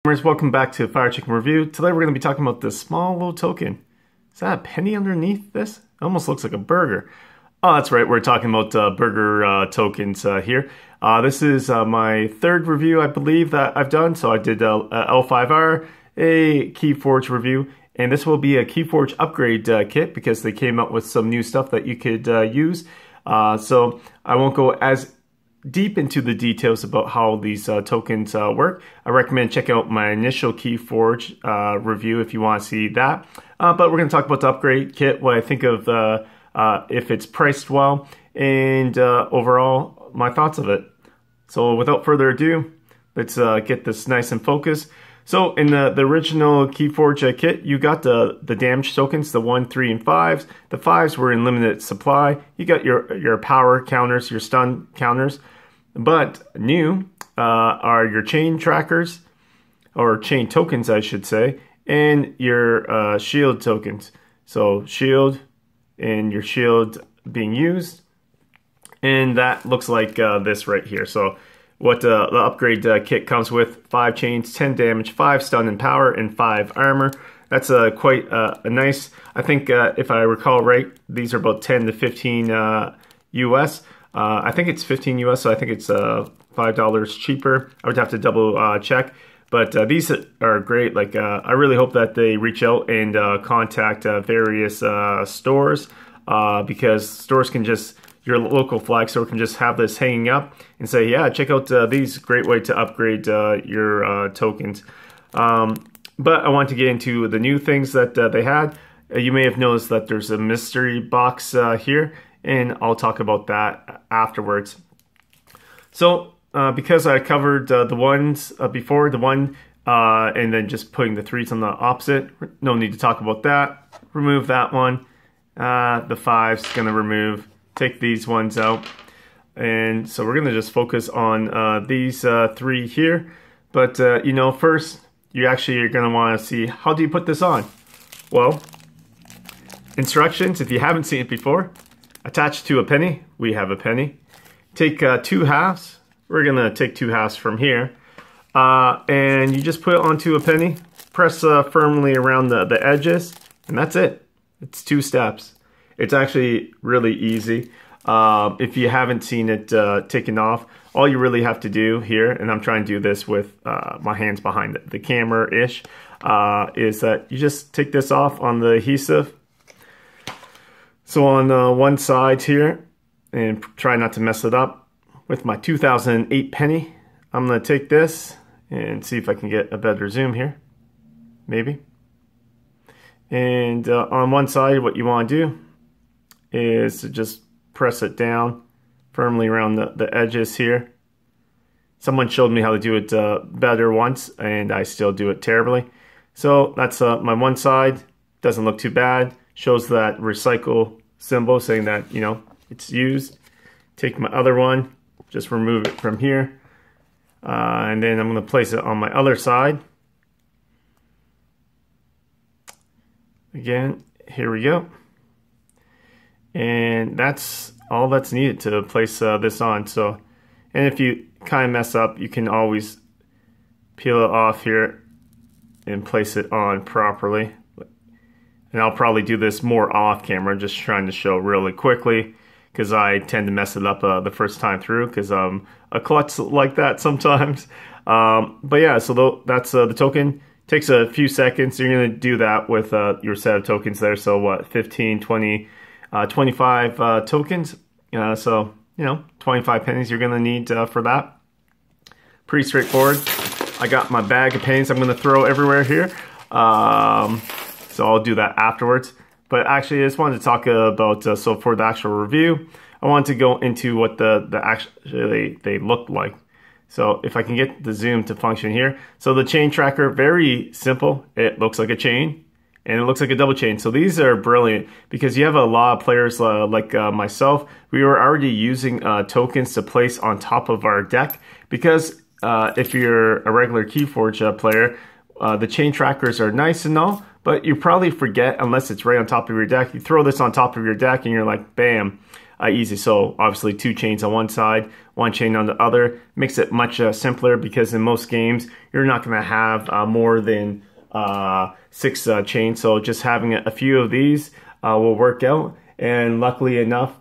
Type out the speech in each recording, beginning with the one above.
Welcome back to Fire Chicken Review. Today we're going to be talking about this small little token. Is that a penny underneath this? It almost looks like a burger. Oh, that's right. We're talking about burger tokens here. This is my third review, I believe, that I've done. So I did a L5R, a Keyforge review, and this will be a Keyforge upgrade kit because they came up with some new stuff that you could use. So I won't go as deep into the details about how these tokens work. I recommend checking out my initial Keyforge review if you want to see that. But we're going to talk about the upgrade kit, what I think of if it's priced well, and overall my thoughts of it. So without further ado, let's get this nice and focused. So in the original Keyforge kit, you got the damage tokens, the 1, 3, and 5s. The 5s were in limited supply. You got your power counters, your stun counters. But new are your chain trackers, or chain tokens, I should say, and your shield tokens. So shield and your shield being used. And that looks like this right here. So what the upgrade kit comes with: 5 chains, 10 damage, 5 stun and power, and 5 armor. That's quite a nice, I think if I recall right, these are about 10 to 15 US. I think it's 15 US, so I think it's $5 cheaper. I would have to double check. But these are great. Like I really hope that they reach out and contact various stores because stores can just, your local flag store can just have this hanging up and say, yeah, check out these. Great way to upgrade your tokens. But I want to get into the new things that they had. You may have noticed that there's a mystery box here, and I'll talk about that afterwards. So because I covered the ones before, the 1 and then just putting the 3s on the opposite, no need to talk about that. Remove that one. The 5's gonna remove. Take these ones out. And so we're gonna just focus on these 3 here. But you know, first you're gonna want to see, how do you put this on? Well, instructions, if you haven't seen it before: attached to a penny, we have a penny. Take 2 halves. We're gonna take 2 halves from here, and you just put it onto a penny. Press firmly around the edges, and that's it. It's 2 steps. It's actually really easy. If you haven't seen it taken off, all you really have to do here, and I'm trying to do this with my hands behind the camera-ish, is that you just take this off on the adhesive. So on one side here, and try not to mess it up, with my 2008 penny, I'm going to take this and see if I can get a better zoom here. Maybe. And on one side, what you want to do is to just press it down firmly around the edges here. Someone showed me how to do it better once, and I still do it terribly. So that's my one side. Doesn't look too bad. Shows that recycle symbol saying that, you know, it's used. Take my other one, just remove it from here. And then I'm going to place it on my other side. Again, here we go. And that's all that's needed to place this on. So, and if you kind of mess up, you can always peel it off here and place it on properly. And I'll probably do this more off camera, just trying to show really quickly, because I tend to mess it up the first time through, because I'm a klutz like that sometimes. But yeah, so that's the token. Takes a few seconds. You're going to do that with your set of tokens there. So what, 15, 20, 25 tokens. So, you know, 25 pennies you're going to need for that. Pretty straightforward. I got my bag of pennies I'm going to throw everywhere here. So I'll do that afterwards. But actually, I just wanted to talk about, so for the actual review, I wanted to go into what they look like. So if I can get the zoom to function here. So the chain tracker, very simple. It looks like a chain, and it looks like a double chain. So these are brilliant because you have a lot of players like myself. We were already using tokens to place on top of our deck because if you're a regular Keyforge player, the chain trackers are nice and all, but you probably forget unless it's right on top of your deck. You throw this on top of your deck and you're like, bam. easy. So obviously 2 chains on one side, 1 chain on the other. Makes it much simpler, because in most games you're not going to have more than 6 chains. So just having a few of these will work out. And luckily enough,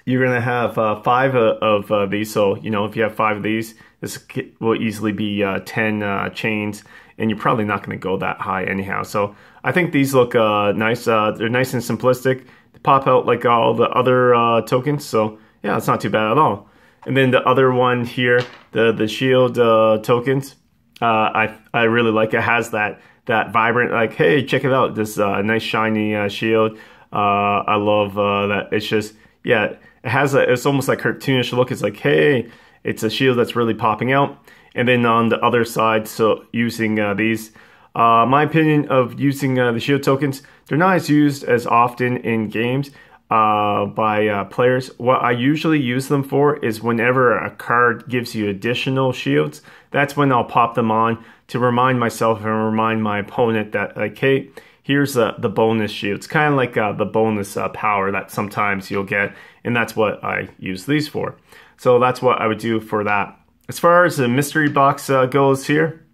you're going to have 5 of these. So, you know, if you have 5 of these, this will easily be 10 chains, and you're probably not going to go that high anyhow. So I think these look nice. They're nice and simplistic. They pop out like all the other tokens. So yeah, it's not too bad at all. And then the other one here, the shield tokens, I really like. It has that vibrant, like, hey, check it out, this nice shiny shield. I love that. It's just, yeah, it has it's almost like cartoonish look. It's like, hey, it's a shield that's really popping out. And then on the other side, so using these, my opinion of using the shield tokens, they're not as used as often in games by players. What I usually use them for is whenever a card gives you additional shields, that's when I'll pop them on to remind myself and remind my opponent that, like, hey, here's the bonus shield. It's kind of like the bonus power that sometimes you'll get, and that's what I use these for. So that's what I would do for that. As far as the mystery box goes here,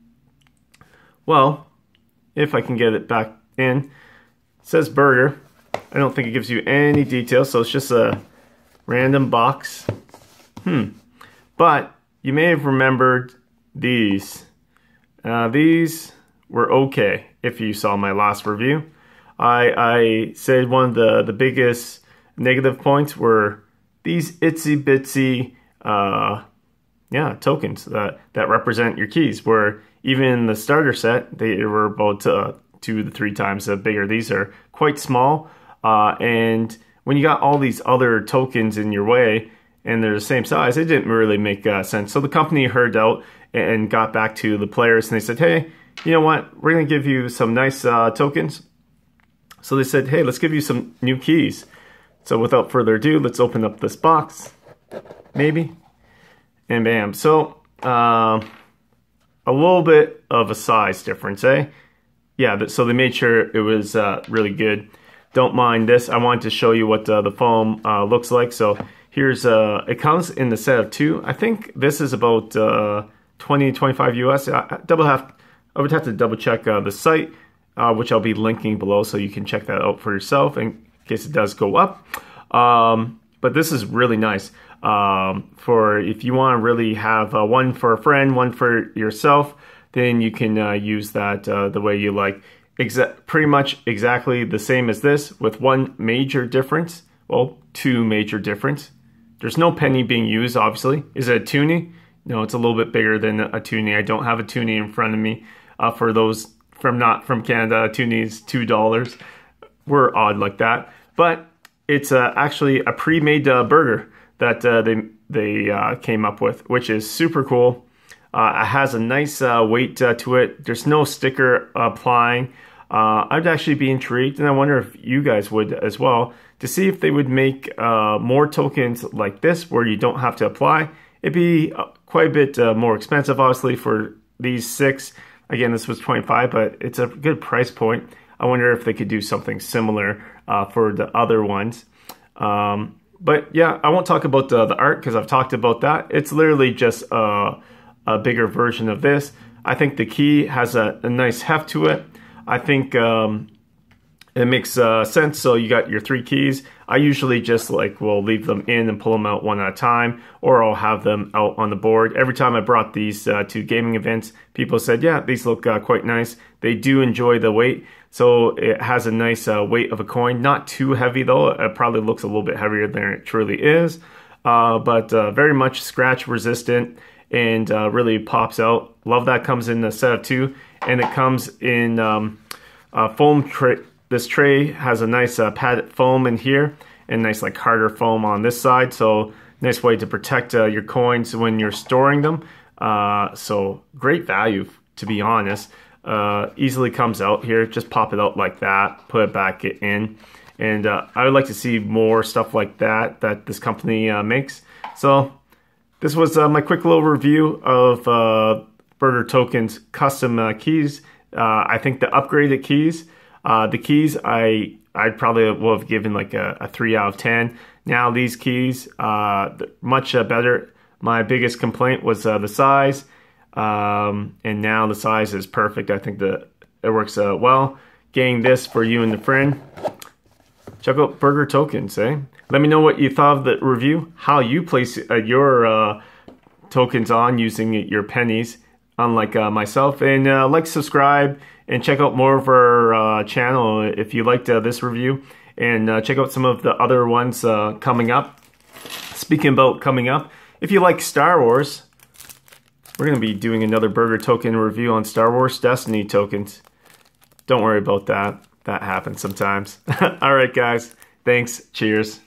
well, if I can get it back in, it says burger. I don't think it gives you any details, so it's just a random box. But you may have remembered these. These were okay if you saw my last review. I said one of the biggest negative points were these itsy bitsy tokens that represent your keys, where even in the starter set, they were about 2 to 3 times bigger. These are quite small, and when you got all these other tokens in your way and they're the same size, it didn't really make sense. So the company heard out and got back to the players, and they said, hey, you know what, we're going to give you some nice tokens. So they said, hey, let's give you some new keys. So without further ado, let's open up this box, maybe, and bam. So a little bit of a size difference, eh? Yeah, so they made sure it was really good. Don't mind this. I wanted to show you what the foam looks like. So here's, it comes in the set of 2. I think this is about 20, 25 US. I would have to double check the site, which I'll be linking below, so you can check that out for yourself in case it does go up. But this is really nice for if you want to really have one for a friend, one for yourself, then you can use that the way you like. Pretty much exactly the same as this, with one major difference. Well, 2 major difference. There's no penny being used, obviously. Is it a toonie? No, it's a little bit bigger than a toonie. I don't have a toonie in front of me. For those not from Canada, a toonie is $2. We're odd like that. But it's actually a pre-made burger that they came up with, which is super cool. It has a nice weight to it. There's no sticker applying. I'd actually be intrigued, and I wonder if you guys would as well, to see if they would make more tokens like this where you don't have to apply. It'd be quite a bit more expensive, obviously, for these 6. Again, this was 25, but it's a good price point. I wonder if they could do something similar for the other ones. But yeah, I won't talk about the art because I've talked about that. It's literally just a bigger version of this. I think the key has a nice heft to it. I think it makes sense. So you got your 3 keys. I usually just will leave them in and pull them out one at a time, or I'll have them out on the board. Every time I brought these to gaming events, people said, yeah, these look quite nice. They do enjoy the weight. So it has a nice weight of a coin. Not too heavy though. It probably looks a little bit heavier than it truly is. But very much scratch resistant and really pops out. Love that comes in the set of 2. And it comes in foam tray. This tray has a nice padded foam in here and nice harder foam on this side. So nice way to protect your coins when you're storing them. So great value, to be honest. Easily comes out here. Just pop it out like that, put it back in. And I would like to see more stuff like that this company makes. So this was my quick little review of Burger Token's custom keys. I think the upgraded keys, the keys I probably will have given a 3 out of 10. Now these keys, much better. My biggest complaint was the size, and now the size is perfect. I think that it works well. Getting this for you and the friend. Check out Burger Tokens, eh? Let me know what you thought of the review, how you place your tokens on using your pennies, unlike myself. And like, subscribe, and check out more of our channel if you liked this review. And check out some of the other ones coming up. Speaking about coming up, if you like Star Wars, we're going to be doing another Burger Token review on Star Wars Destiny tokens. Don't worry about that. That happens sometimes. All right, guys. Thanks. Cheers.